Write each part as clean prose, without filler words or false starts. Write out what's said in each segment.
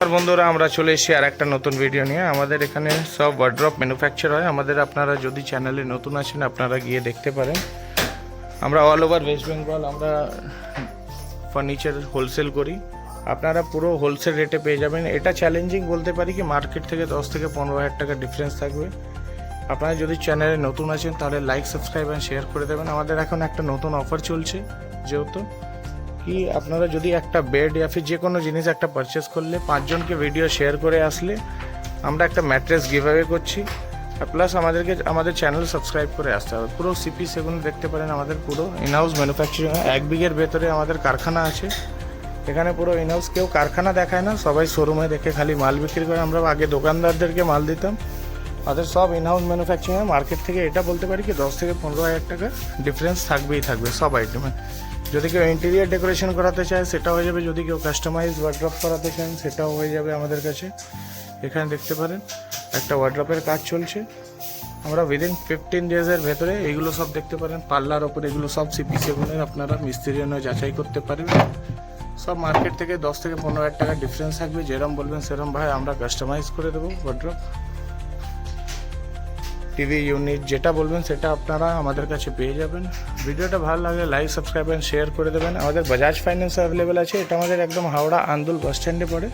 বন্ধুরা আমরা চলে এসেছি আর একটা নতুন ভিডিও নিয়ে। আমাদের এখানে সব ওয়ার্ড্রপ ম্যানুফ্যাকচার হয়। আমাদের আপনারা যদি চ্যানেলে নতুন আছেন আপনারা গিয়ে দেখতে পারেন। আমরা অল ওভার ওয়েস্ট বেঙ্গল আমরা ফার্নিচার হোলসেল করি। আপনারা পুরো হোলসেল রেটে পেয়ে যাবেন। এটা চ্যালেঞ্জিং বলতে পারি কি মার্কেট থেকে 10 থেকে 15,000 টাকা ডিফারেন্স থাকবে। আপনারা যদি চ্যানেলে নতুন আছেন তাহলে লাইক সাবস্ক্রাইব অ্যান্ড শেয়ার করে দেবেন। আমাদের এখন একটা নতুন অফার চলছে, যেহেতু কি আপনারা যদি একটা বেড या फिर যে কোনো জিনিস একটা পারচেস করলে 5 জনকে ভিডিও শেয়ার করে আসলে আমরা একটা ম্যাট্রেস গিভঅ্যাওয়ে করছি। আর প্লাস আমাদের চ্যানেল সাবস্ক্রাইব করে আসতে হবে। পুরো সিপি সেগুন দেখতে পারেন। আমাদের পুরো ইনহাউস ম্যানুফ্যাকচারিং 1 বিঘের ভেতরে আমাদের কারখানা আছে। এখানে পুরো ইনহাউস, কেউ কারখানা দেখায় না, সবাই শোরুমে দেখে খালি মাল বিক্রি করে। আমরা আগে দোকানদারদেরকে মাল দিতাম, আমাদের সব ইনহাউস ম্যানুফ্যাকচারিং। মার্কেট থেকে এটা বলতে পারি কি 10 থেকে 15,000 টাকা ডিফারেন্স থাকবেই থাকবে সব আইটেমে। যদি কেউ ইন্টেরিয়ার ডেকোরেশন করাতে চায় সেটাও হয়ে যাবে, যদি কেউ কাস্টমাইজ ওয়ার্ড্রপ করাতে চান সেটাও হয়ে যাবে আমাদের কাছে। এখানে দেখতে পারেন একটা ওয়ার্ড্রপের কাজ চলছে। আমরা উইদিন 15 ডেজের ভেতরে এইগুলো সব দেখতে পারেন। পাল্লার ওপর এগুলো সব সিপি সেগুনের আপনারা মিস্ত্রির জন্য যাচাই করতে পারবেন। সব মার্কেট থেকে 10 থেকে 15,000 টাকা ডিফারেন্স থাকবে। যেরকম বলবেন সেরকম ভাই আমরা কাস্টমাইজ করে দেবো ওয়ার্ড্রপ। টিভি ইউনিট যেটা বলবেন সেটা আপনারা আমাদের কাছে পেয়ে যাবেন। ভিডিওটা ভালো লাগলে লাইক সাবস্ক্রাইব অ্যান্ড শেয়ার করে দেবেন। আমাদের বাজাজ ফাইন্যান্স অ্যাভেলেবেল আছে। এটা আমাদের একদম হাওড়া আন্দুল বাস স্ট্যান্ডে পড়ে।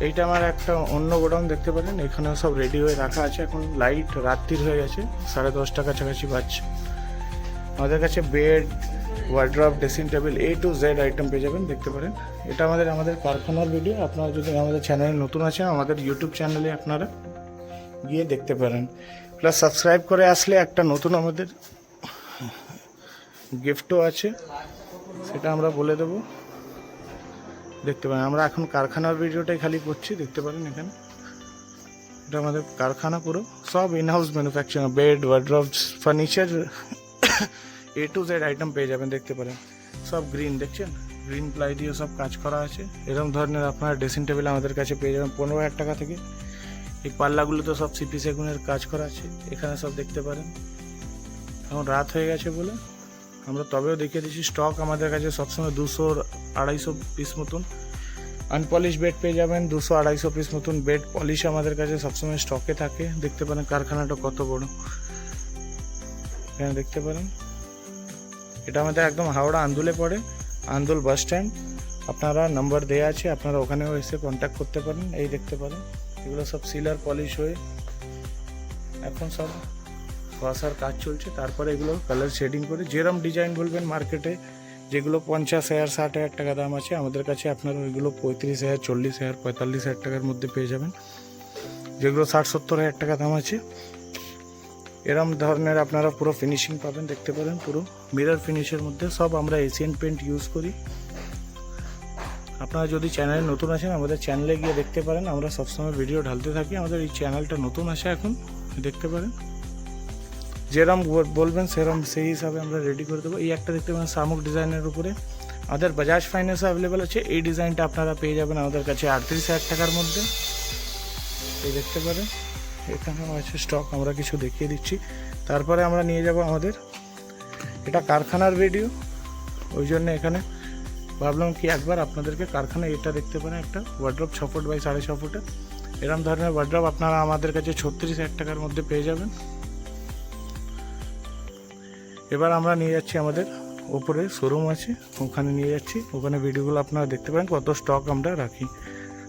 এইটা আমার একটা অন্য গোডাউন দেখতে পারেন। এখানেও সব রেডি হয়ে রাখা আছে। এখন লাইট রাত্রির হয়ে গেছে, 10:30 কাছাকাছি বাজছে। আমাদের কাছে bed, wardrobe, dressing table A to Z item পেয়ে যাবেন, দেখতে পারেন। এটা আমাদের কারখানার ভিডিও। আপনারা যদি আমাদের চ্যানেলে নতুন আছেন আমাদের ইউটিউব চ্যানেলে আপনারা গিয়ে দেখতে পারেন। প্লাস সাবস্ক্রাইব করে আসলে একটা নতুন আমাদের গিফটও আছে, সেটা আমরা বলে দেবো, দেখতে পারেন। আমরা এখন কারখানার ভিডিওটাই খালি করছি, দেখতে পারেন। এখানে এটা আমাদের কারখানা, পুরো সব in-house manufacturing, bed, wardrobe, furniture A to Z item পেয়ে যাবেন, দেখতে পারেন। সব গ্রিন দেখছেন, গ্রিন প্লাই দিয়ে সব কাজ করা আছে। এরকম ধরনের আপনারা ড্রেসিং টেবিল আমাদের কাছে পেয়ে যাবেন 15,000 টাকা থেকে। এই পাল্লাগুলো তো সব সিপি সেগুনের কাজ করা আছে, এখানে সব দেখতে পারেন। এখন রাত হয়ে গেছে বলে আমরা তবেও দেখিয়ে দিচ্ছি। স্টক আমাদের কাছে সবসময় 200-250 পিস মতন আনপলিশ বেড পেয়ে যাবেন। 200-250 পিস মতন বেড পলিশ আমাদের কাছে সবসময় স্টকে থাকে, দেখতে পারেন। কারখানাটা কত বড় এখানে দেখতে পারেন। এটা আমাদের একদম হাওড়া আন্দুলে পড়ে, আন্দুল বাস স্ট্যান্ড। আপনারা নাম্বার দেওয়া আছে, আপনারা ওখানেও এসে কন্ট্যাক্ট করতে পারেন। এই দেখতে পারেন এগুলো সব সিলার পলিশ হয়ে এখন সব ওয়াশার কাজ চলছে। তারপরে এগুলো কালার শেডিং করে যেরকম ডিজাইন বলবেন মার্কেটে, যেগুলো 50,000, 60,000 টাকা দাম আছে, আমাদের কাছে আপনারা ওইগুলো 35,000, 40,000, 45,000 টাকার মধ্যে পেয়ে যাবেন। যেগুলো 60-70,000 টাকা দাম আছে, এরম ধরনের আপনারা পুরো ফিনিশিং পাবেন, দেখতে পারেন। পুরো মিরর ফিনিশের মধ্যে সব আমরা এশিয়ান পেন্ট ইউজ করি। আপনারা যদি চ্যানেলে নতুন আছেন আমাদের চ্যানেলে গিয়ে দেখতে পারেন। আমরা সবসময় ভিডিও ঢালতে থাকি। আমাদের এই চ্যানেলটা নতুন আসে এখন, দেখতে পারেন। যেরম বলবেন সেরম সেই হিসাবে আমরা রেডি করে দেবো। এই একটা দেখতে পারেন শামুক ডিজাইনের উপরে, আমাদের বাজাজ ফাইন্যান্স অ্যাভেলেবেল আছে। এই ডিজাইনটা আপনারা পেয়ে যাবেন আমাদের কাছে 38,000 টাকার মধ্যে। এই দেখতে পারেন এখানে আছে স্টক, আমরা কিছু দেখিয়ে দিচ্ছি। তারপরে আমরা নিয়ে যাব আমাদের, এটা কারখানার ভিডিও, ওই জন্য এখানে ভাবলাম কি একবার আপনাদেরকে কারখানা এটা দেখতে পারেন। একটা ওয়ার্ড্রপ 6 ফুট বাই 6.5 ফুটের এরম ধরনের ওয়ার্ড্রপ আপনারা আমাদের কাছে 36,000 টাকার মধ্যে পেয়ে যাবেন। এবার আমরা নিয়ে যাচ্ছি আমাদের ওপরে শোরুম আছে, ওখানে নিয়ে যাচ্ছি। ওখানে ভিডিওগুলো আপনারা দেখতে পারেন কত স্টক আমরা রাখি।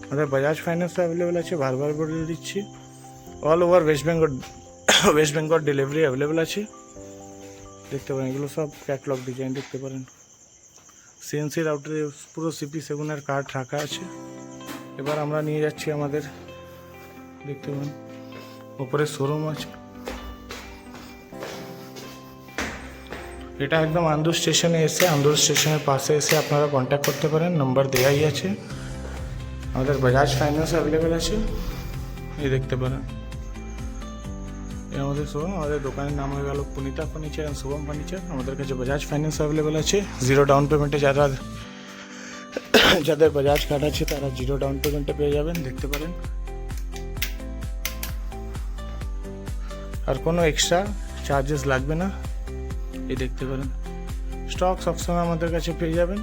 আমাদের বাজাজ ফাইন্যান্স অ্যাভেলেবেল আছে, বারবার বলে দিচ্ছি। All over West Bengal delivery available আছে, দেখতে পারেন। এগুলো সব ক্যাটলগ ডিজাইন দেখতে পারেন। সিএনসি রাউটারে পুরো সিপি সেগুনের কাঠ রাখা আছে। এবার আমরা নিয়ে যাচ্ছি আমাদের, দেখতে পারেন ওপরে শোরুম আছে। এটা একদম আন্দুল স্টেশনে এসে, আন্দুল স্টেশনের পাশে এসে আপনারা কন্ট্যাক্ট করতে পারেন, নাম্বার দেওয়াই আছে। আমাদের বাজাজ ফাইন্যান্স অ্যাভেলেবেল আছে, এই দেখতে পারেন। আমাদের শোরুম, আমাদের দোকানের নাম হয়ে গেল Punita furniture and Shubham furniture. আমাদের কাছে বাজাজ ফাইন্যান্স অ্যাভেলেবেল আছে। 0 ডাউন পেমেন্টে যাদের বাজাজ কার্ড আছে তারা 0 ডাউন পেমেন্টে পেয়ে যাবেন, দেখতে পারেন। আর কোনো এক্সট্রা চার্জেস লাগবে না, এই দেখতে পারেন। স্টক সবসময় আমাদের কাছে পেয়ে যাবেন,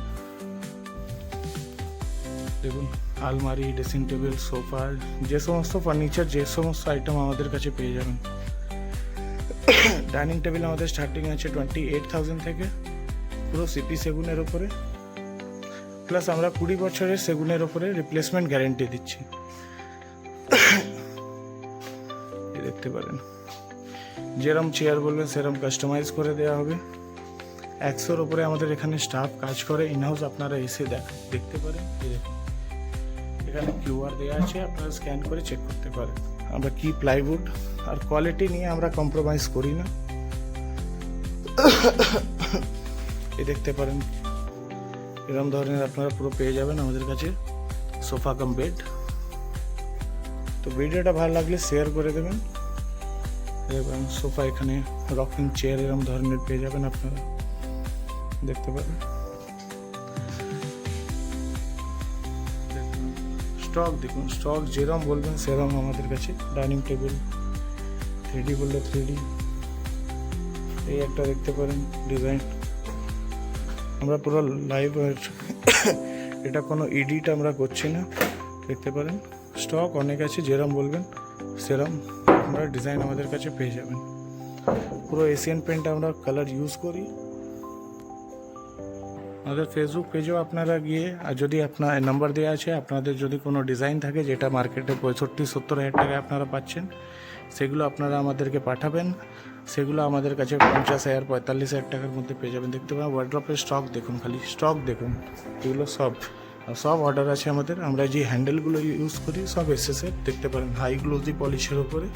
দেখুন। আলমারি, ড্রেসিং টেবিল, সোফা, যে সমস্ত ফার্নিচার, যে সমস্ত আইটেম আমাদের কাছে পেয়ে যাবেন। ডাইনিং টেবিল আমাদের স্টার্টিং আছে 28,000 থেকে, পুরো সিপি সেগুনের ওপরে, প্লাস আমরা 20 বছরের সেগুনের ওপরে রিপ্লেসমেন্ট গ্যারেন্টি দিচ্ছি। দেখতে পারেন, যেরকম চেয়ার বলবেন সেরকম কাস্টমাইজ করে দেওয়া হবে। 100-র উপরে আমাদের এখানে স্টাফ কাজ করে ইনহাউস, আপনারা এসে দেখতে পারেন। এখানে কিউআর দেওয়া আছে, আপনারা স্ক্যান করে চেক করতে পারেন। আমরা কি প্লাইউড আর কোয়ালিটি নিয়ে আমরা কম্প্রোমাইজ করি না। দেখতে পারেন এরকম ধরনের আপনারা পুরো পেয়ে যাবেন আমাদের কাছে সোফা কাম বেড। তো ভিডিওটা ভালো লাগলে শেয়ার করে দেবেন। এবং সোফা, এখানে রকিং চেয়ার এরকম ধরনের পেয়ে যাবেন আপনারা, দেখতে পাবেন। স্টক দেখুন, স্টক যেরকম বলবেন সেরকম আমাদের কাছে। ডাইনিং টেবিল 3D বললে 3D, এই একটা দেখতে পারেন ডিজাইন, আমরা পুরো লাইভ, এটা কোনো এডিট আমরা করছি না, দেখতে পারেন। স্টক অনেক আছে, যেরকম বলবেন সেরকম আমরা ডিজাইন আমাদের কাছে পেয়ে যাবেন। পুরো এশিয়ান পেন্ট আমরা কালার ইউজ করি। আমাদের ফেসবুক পেজেও আপনারা গিয়ে, আর যদি আপনার নাম্বার দেওয়া আছে, আপনাদের যদি কোনো ডিজাইন থাকে যেটা মার্কেটে 65-70 হাজার টাকায় আপনারা পাচ্ছেন, সেগুলো আপনারা আমাদেরকে পাঠাবেন। সেগুলো আমাদের কাছে 50,000-45,000 টাকার মধ্যে পেয়ে যাবেন। দেখতে পাবেন ওয়ার্ড্রপের স্টক দেখুন, খালি স্টক দেখুন, এগুলো সব অর্ডার আছে আমাদের। আমরা যে হ্যান্ডেলগুলো ইউজ করি সব এসএসের, দেখতে পারেন হাই গ্লোজি পলিশের ওপরে,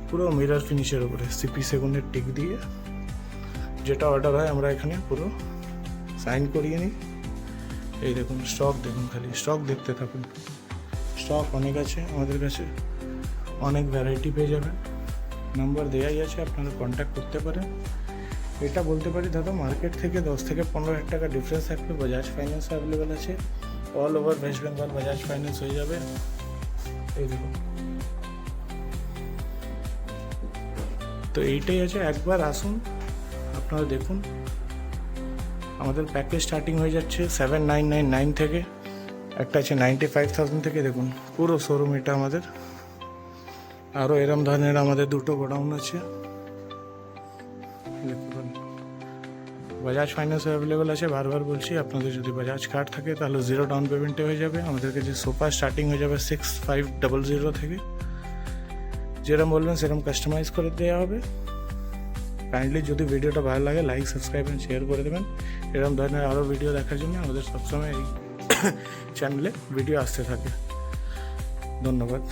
পুরো মিরর ফিনিশের ওপরে, সিপি সেগুনের টিক দিয়ে যেটা অর্ডার হয় আমরা এখানে পুরো সাইন করিয়ে নিই। এই দেখুন স্টক দেখুন, খালি স্টক দেখতে থাকুন। স্টক অনেক আছে আমাদের কাছে, অনেক ভ্যারাইটি পেয়ে যাবেন। নাম্বার দেওয়াই আছে, আপনারা কন্ট্যাক্ট করতে পারেন। এটা বলতে পারি দাদা, মার্কেট থেকে 10-15 হাজার টাকা ডিফারেন্স থাকবে। বাজাজ ফাইন্যান্স অ্যাভেলেবেল আছে, all over West Bengal Bajaj finance হয়ে যাবে। এই দেখুন, তো এইটাই আছে, একবার আসুন আপনারা দেখুন। আমাদের প্যাকেজ স্টার্টিং হয়ে যাচ্ছে 7,999 থেকে, একটা আছে 95,000 থেকে। দেখুন পুরো শোরুম এটা আমাদের। আরও এরম ধরনের আমাদের 2টো গোডাউন আছে, দেখতে পারেন। বাজাজ ফাইন্যান্স অ্যাভেলেবেল আছে, বারবার বলছি। আপনাদের যদি বাজাজ কার্ড থাকে তাহলে 0 ডাউন পেমেন্টে হয়ে যাবে। আমাদের কাছে সোফা স্টার্টিং হয়ে যাবে 6,500 থেকে। যেরকম বলবেন সেরকম কাস্টমাইজ করে দেওয়া হবে। কাইন্ডলি যদি ভিডিওটা ভালো লাগে লাইক, সাবস্ক্রাইব এন্ড শেয়ার করে দেবেন। এরকম ধরনের আরও ভিডিও দেখার জন্য আমাদের সবসময় এই চ্যানেলে ভিডিও আসতে থাকে। ধন্যবাদ।